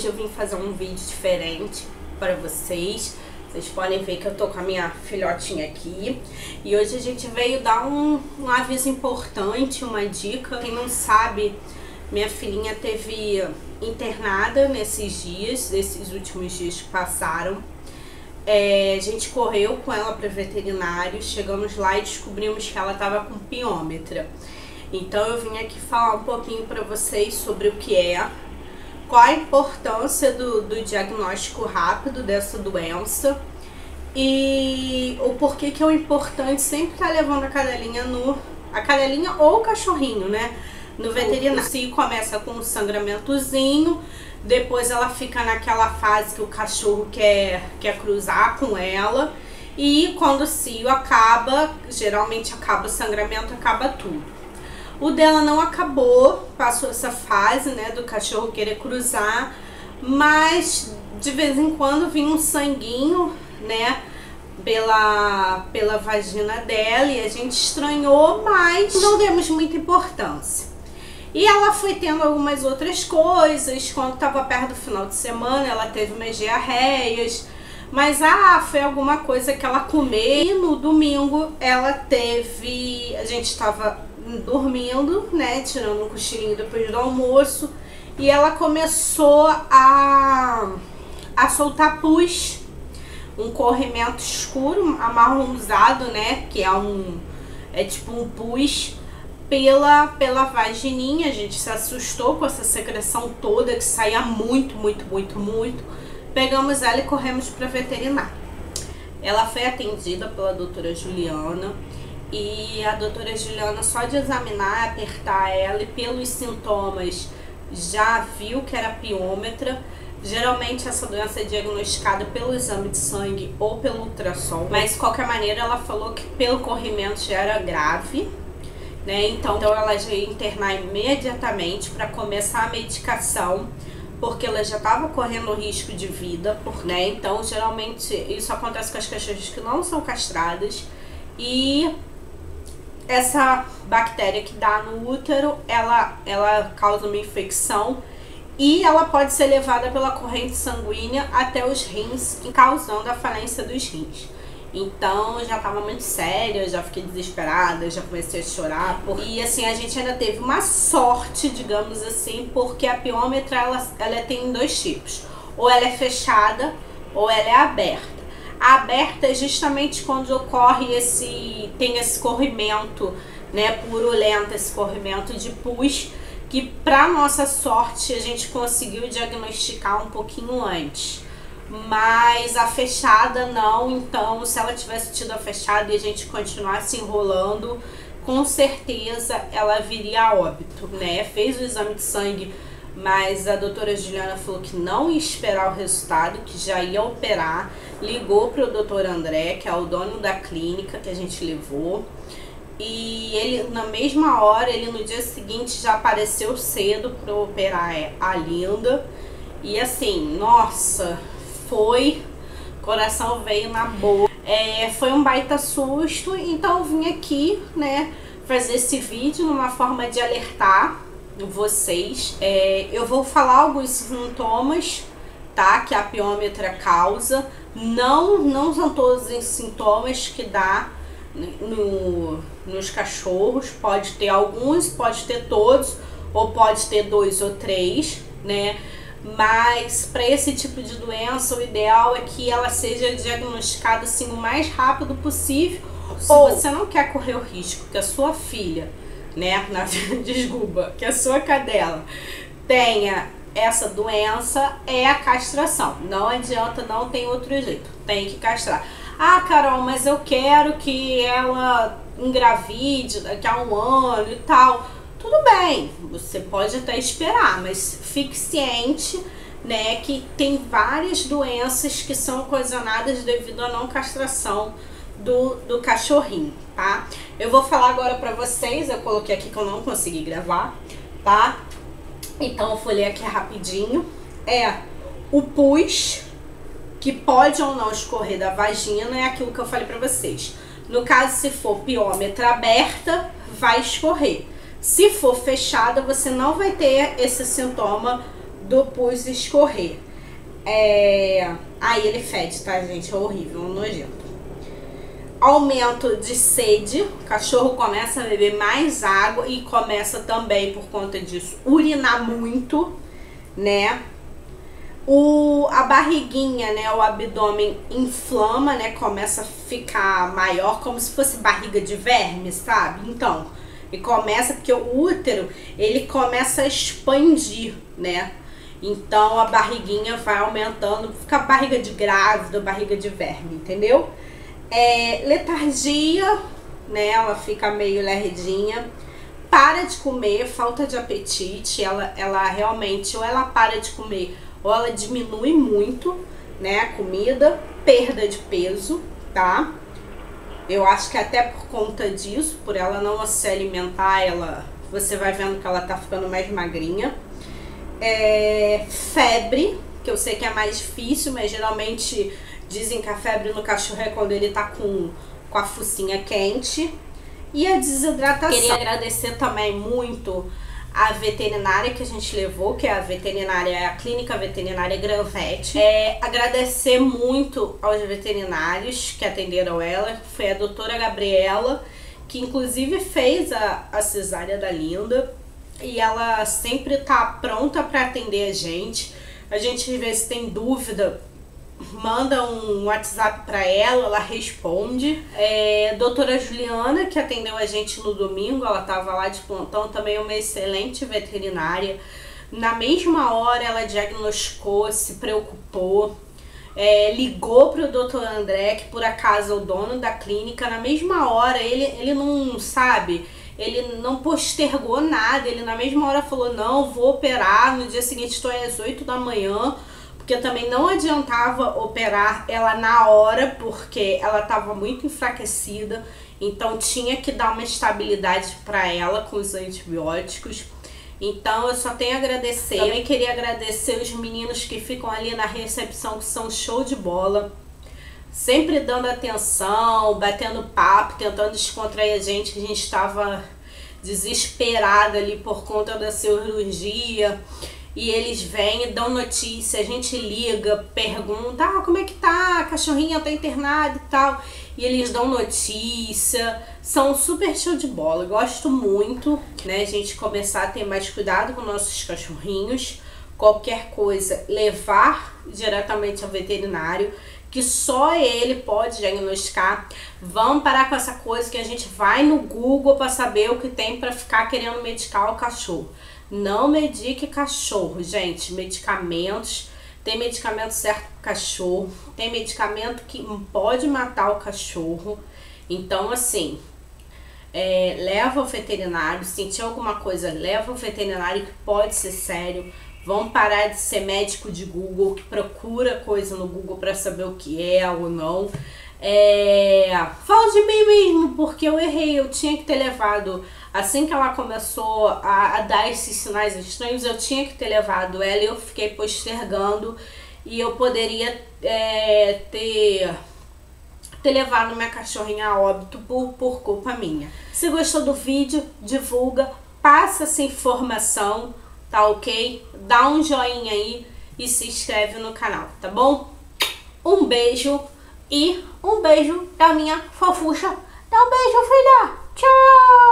hoje eu vim fazer um vídeo diferente para vocês. Vocês podem ver que eu tô com a minha filhotinha aqui. E hoje a gente veio dar um aviso importante, uma dica. Quem não sabe, minha filhinha teve internada nesses últimos dias que passaram. A gente correu com ela para o veterinário, chegamos lá e descobrimos que ela estava com piômetra. Então eu vim aqui falar um pouquinho para vocês sobre o que é, qual a importância do diagnóstico rápido dessa doença e o porquê que é importante sempre estar levando a cadelinha ou o cachorrinho, né, no veterinário. Se começa com um sangramentozinho, depois ela fica naquela fase que o cachorro quer cruzar com ela, e quando o cio acaba, geralmente acaba o sangramento, acaba tudo. O dela não acabou, passou essa fase, né, do cachorro querer cruzar, mas de vez em quando vinha um sanguinho, né, pela vagina dela, e a gente estranhou, mas não demos muita importância. E ela foi tendo algumas outras coisas. Quando estava perto do final de semana, ela teve umas diarreias, mas foi alguma coisa que ela comeu. E no domingo ela teve, a gente estava dormindo, né, tirando um cochilinho depois do almoço, e ela começou a soltar pus, um corrimento escuro, amarronzado, né, que é tipo um pus pela vagininha. A gente se assustou com essa secreção toda que saía muito. Pegamos ela e corremos para veterinário. Ela foi atendida pela doutora Juliana, e a doutora Juliana, só de examinar, apertar ela, e pelos sintomas já viu que era piômetra. Geralmente essa doença é diagnosticada pelo exame de sangue ou pelo ultrassom, mas de qualquer maneira ela falou que pelo corrimento já era grave, né? Então ela já ia internar imediatamente para começar a medicação, porque ela já estava correndo risco de vida, né? Então geralmente isso acontece com as cachorras que não são castradas, e essa bactéria que dá no útero, ela causa uma infecção, e ela pode ser levada pela corrente sanguínea até os rins, causando a falência dos rins. Então eu já tava muito séria, eu já fiquei desesperada, eu já comecei a chorar. E assim, a gente ainda teve uma sorte, digamos assim, porque a piômetra ela tem dois tipos: ou ela é fechada ou ela é aberta. A aberta é justamente quando ocorre tem esse corrimento, né, purulento, esse corrimento de pus, que para nossa sorte a gente conseguiu diagnosticar um pouquinho antes. Mas a fechada não. Então se ela tivesse tido a fechada e a gente continuasse enrolando, com certeza ela viria a óbito, né? Fez o exame de sangue, mas a doutora Juliana falou que não ia esperar o resultado, que já ia operar. Ligou para o doutor André, que é o dono da clínica que a gente levou, e ele, na mesma hora, no dia seguinte, já apareceu cedo para operar a Linda. E assim, nossa, coração veio na boa. Foi um baita susto. Então eu vim aqui, né, fazer esse vídeo numa forma de alertar vocês. Eu vou falar alguns sintomas, tá, que a piômetra causa. Não são todos os sintomas que dá nos cachorros. Pode ter alguns, pode ter todos, ou pode ter 2 ou 3, né? Mas para esse tipo de doença, o ideal é que ela seja diagnosticada assim o mais rápido possível. Se você não quer correr o risco que a sua filha, né, desculpa, que a sua cadela tenha essa doença, é a castração. Não adianta, não tem outro jeito, tem que castrar. Ah, Carol, mas eu quero que ela engravide daqui a 1 ano e tal. Tudo bem, você pode até esperar, mas fique ciente, né, que tem várias doenças que são ocasionadas devido à não castração do cachorrinho, tá? Eu vou falar agora pra vocês. Eu coloquei aqui que eu não consegui gravar, tá? Então eu vou ler aqui rapidinho. O pus, que pode ou não escorrer da vagina, é aquilo que eu falei pra vocês. No caso, se for piômetra aberta, vai escorrer. Se for fechada, você não vai ter esse sintoma do pus escorrer. Aí ele fede, tá, gente? É horrível, nojento. Aumento de sede, o cachorro começa a beber mais água e começa também, por conta disso, urinar muito, né? A barriguinha, né, o abdômen inflama, né, começa a ficar maior, como se fosse barriga de verme, sabe? Então, e começa, porque o útero, ele começa a expandir, né? Então a barriguinha vai aumentando, fica barriga de grávida, barriga de verme, entendeu? Letargia, né, ela fica meio lerdinha, para de comer, falta de apetite, ela realmente, ou ela para de comer, ou ela diminui muito, né, a comida, perda de peso, tá? Eu acho que até por conta disso, por ela não se alimentar, você vai vendo que ela tá ficando mais magrinha. Febre, que eu sei que é mais difícil, mas geralmente dizem que a febre no cachorro é quando ele tá com a focinha quente. E a desidratação. Queria agradecer também muito a veterinária que a gente levou, que é a Clínica Veterinária Granvet. Agradecer muito aos veterinários que atenderam ela, foi a doutora Gabriela, que inclusive fez a cesárea da Linda, e ela sempre tá pronta para atender a gente. A gente vê se tem dúvida, manda um WhatsApp para ela responde. Doutora Juliana, que atendeu a gente no domingo, ela tava lá de plantão, também é uma excelente veterinária. Na mesma hora ela diagnosticou, se preocupou, ligou pro doutor André, que por acaso é o dono da clínica. Na mesma hora, ele não sabe, ele não postergou nada, ele na mesma hora falou, não, vou operar, no dia seguinte estou às 8 da manhã, porque também não adiantava operar ela na hora, porque ela estava muito enfraquecida, então tinha que dar uma estabilidade para ela com os antibióticos. Então eu só tenho a agradecer. Também queria agradecer os meninos que ficam ali na recepção, que são show de bola, sempre dando atenção, batendo papo, tentando descontrair a gente estava desesperada ali por conta da cirurgia. E eles vêm e dão notícia, a gente liga, pergunta, como é que tá? A cachorrinha tá internada e tal. E eles dão notícia, são super show de bola. Gosto muito, né, a gente começar a ter mais cuidado com nossos cachorrinhos. Qualquer coisa, levar diretamente ao veterinário, que só ele pode diagnosticar. Vamos parar com essa coisa que a gente vai no Google para saber o que tem para ficar querendo medicar o cachorro. Não medique cachorro, gente. Medicamentos, tem medicamento certo para cachorro, tem medicamento que pode matar o cachorro. Então, assim, leva ao veterinário. Sentir alguma coisa, leva ao veterinário, que pode ser sério. Vamos parar de ser médico de Google, que procura coisa no Google para saber o que é ou não. Falo de mim mesmo, porque eu errei. Eu tinha que ter levado, assim que ela começou a dar esses sinais estranhos, eu tinha que ter levado ela, e eu fiquei postergando, e eu poderia ter levado minha cachorrinha a óbito por culpa minha. Se gostou do vídeo, divulga, passa essa informação, tá ok? Dá um joinha aí e se inscreve no canal, tá bom? Um beijo e um beijo da minha fofucha. Dá um beijo, filha! Tchau!